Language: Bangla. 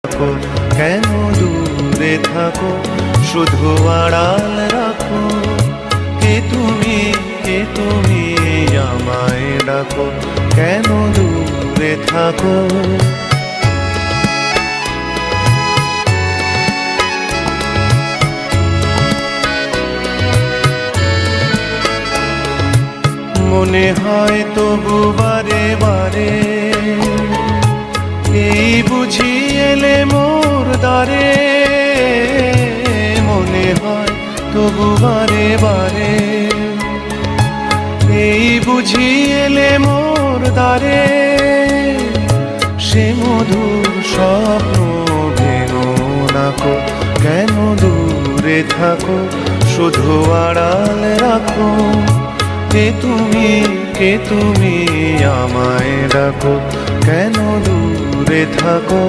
থাকো, কেন দূরে থাকো, শুধু আড়াল রাখো। কে তুমি আমায় ডাকো, কেন দূরে থাকো। মনে হয় তবু বারে বারে, এই বুঝি এলে মোর দ্বারে। মনে হয় তবু বারে বারে, এই বুঝি এলে মোর দ্বারে। সে মধুর স্বপ্ন ভেঙো নাকো, কেন দূরে থাকো, শুধু আড়াল রাখো। কে তুমি আমায় ডাকো, কেন দূরে থাকো।